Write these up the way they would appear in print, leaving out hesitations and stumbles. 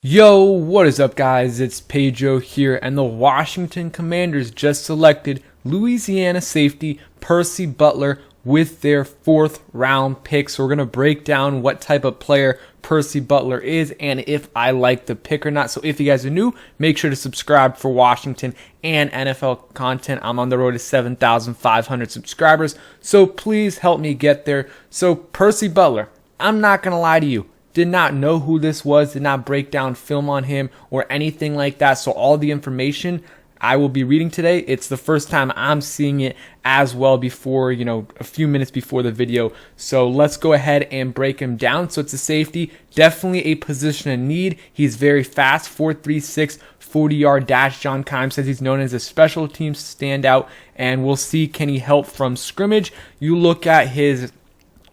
Yo, what is up guys? It's Pedro here, and the Washington Commanders just selected Louisiana safety Percy Butler with their 4th round pick. So we're going to break down what type of player Percy Butler is and if I like the pick or not. So if you guys are new, make sure to subscribe for Washington and NFL content. I'm on the road to 7,500 subscribers, so please help me get there. So Percy Butler, I'm not going to lie to you. Did not know who this was, did not break down film on him or anything like that. So all the information I will be reading today, it's the first time I'm seeing it as well before, a few minutes before the video. So let's go ahead and break him down. So it's a safety, definitely a position of need. He's very fast, 4.36, 40-yard dash. John Keim says he's known as a special teams standout, and we'll see, can he help from scrimmage? You look at his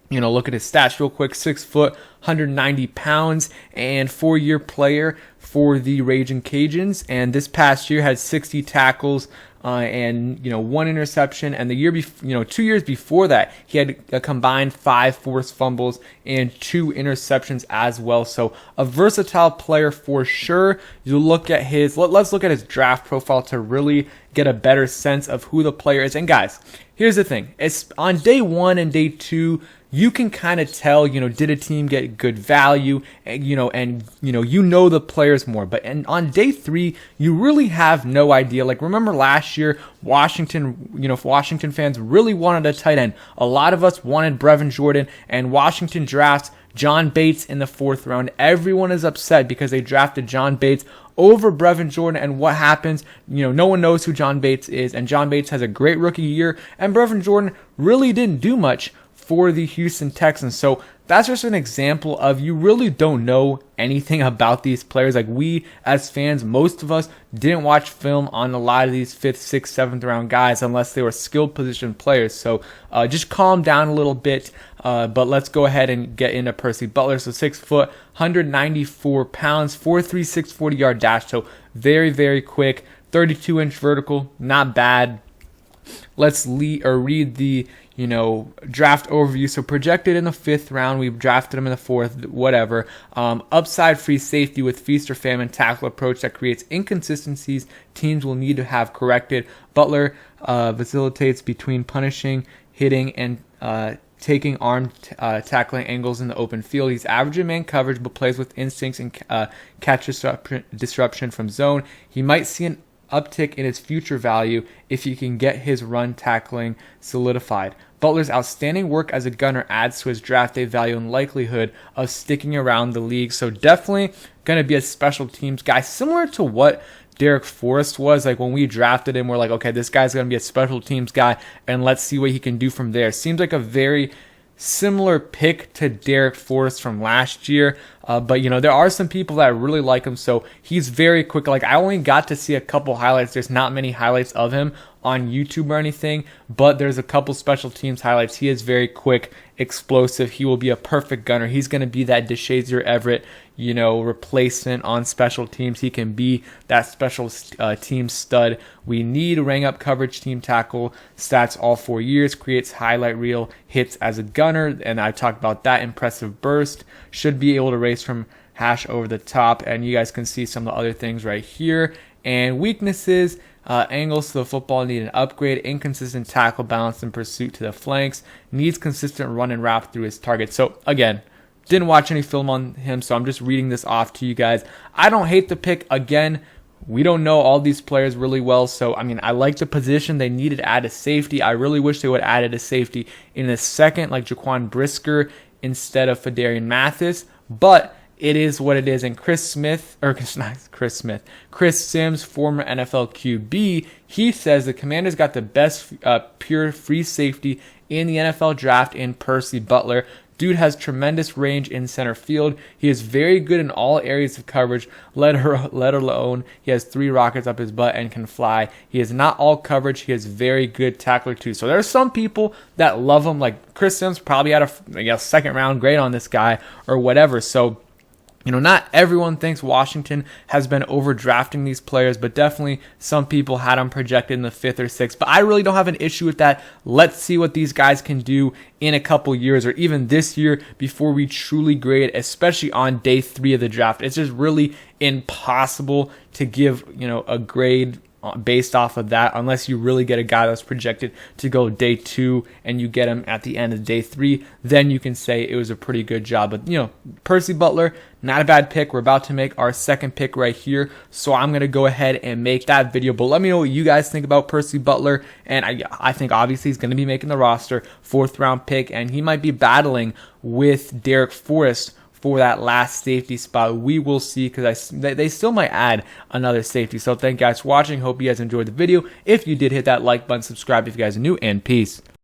look at his stats real quick. 6 foot, 190 pounds, and 4-year player for the Raging Cajuns. And this past year had 60 tackles and 1 interception. And the year 2 years before that, he had a combined 5 forced fumbles and 2 interceptions as well. So a versatile player for sure. You look at let's look at his draft profile to really get a better sense of who the player is. And guys, here's the thing: it's on day 1 and day 2. You can kind of tell, did a team get good value, and the players more. But on day 3, you really have no idea. Like, remember last year, Washington, if Washington fans really wanted a tight end, a lot of us wanted Brevin Jordan, and Washington drafts John Bates in the 4th round. Everyone is upset because they drafted John Bates over Brevin Jordan, and what happens? No one knows who John Bates is, and John Bates has a great rookie year, and Brevin Jordan really didn't do much for the Houston Texans. So that's just an example of, you really don't know anything about these players. Like, we as fans, most of us didn't watch film on a lot of these 5th, 6th, 7th round guys unless they were skilled position players. So just calm down a little bit. But let's go ahead and get into Percy Butler. So 6 foot, 194 pounds, 4.36 40-yard dash. So very, very quick. 32-inch vertical, not bad. Let's read the draft overview. So projected in the 5th round, we've drafted him in the 4th, whatever. Upside free safety with feast or famine tackle approach that creates inconsistencies teams will need to have corrected. Butler facilitates between punishing, hitting, and taking arm tackling angles in the open field. He's average in man coverage, but plays with instincts and catch disruption from zone. He might see an uptick in his future value if he can get his run tackling solidified. Butler's outstanding work as a gunner adds to his draft day value and likelihood of sticking around the league. So definitely going to be a special teams guy, similar to what Derek Forrest was. Like, when we drafted him, we're like, okay, this guy's going to be a special teams guy, and let's see what he can do from there. Seems like a very similar pick to Derek Forrest from last year. But there are some people that really like him, so he's very quick. Like, I only got to see a couple highlights. There's not many highlights of him on YouTube or anything, but there's a couple special teams highlights. He is very quick, explosive. He will be a perfect gunner. He's going to be that DeShazier Everett, replacement on special teams. He can be that special team stud. We need ring up coverage team tackle stats all 4 years, creates highlight reel hits as a gunner, and I talked about that. Impressive burst, should be able to race from hash over the top, and you guys can see some of the other things right here. And weaknesses: angles to the football need an upgrade, inconsistent tackle balance and pursuit to the flanks, needs consistent run and wrap through his target. So again, didn't watch any film on him, so I'm just reading this off to you guys. I don't hate the pick. Again, we don't know all these players really well, so I like the position. They needed to add a safety. I really wish they would have added a safety in the 2nd, like Jaquan Brisker instead of Phidarian Mathis, but it is what it is. And Chris Sims, former NFL QB, he says the Commanders got the best pure free safety in the NFL draft in Percy Butler. Dude has tremendous range in center field. He is very good in all areas of coverage, let alone he has 3 rockets up his butt and can fly. He is not all coverage. He is very good tackler too. So there are some people that love him, like Chris Sims probably had a 2nd round grade on this guy or whatever. So Not everyone thinks Washington has been overdrafting these players, but definitely some people had them projected in the 5th or 6th. But I really don't have an issue with that. Let's see what these guys can do in a couple years or even this year before we truly grade, especially on day 3 of the draft. It's just really impossible to give, a grade based off of that, unless you really get a guy that's projected to go day 2 and you get him at the end of day 3, then you can say it was a pretty good job. But Percy Butler, not a bad pick. We're about to make our 2nd pick right here, so I'm going to go ahead and make that video. But let me know what you guys think about Percy Butler, and I think obviously he's going to be making the roster, 4th round pick, and he might be battling with Derek Forrest for that last safety spot. We will see, because they still might add another safety. So thank you guys for watching. Hope you guys enjoyed the video. If you did, hit that like button, subscribe if you guys are new, and peace.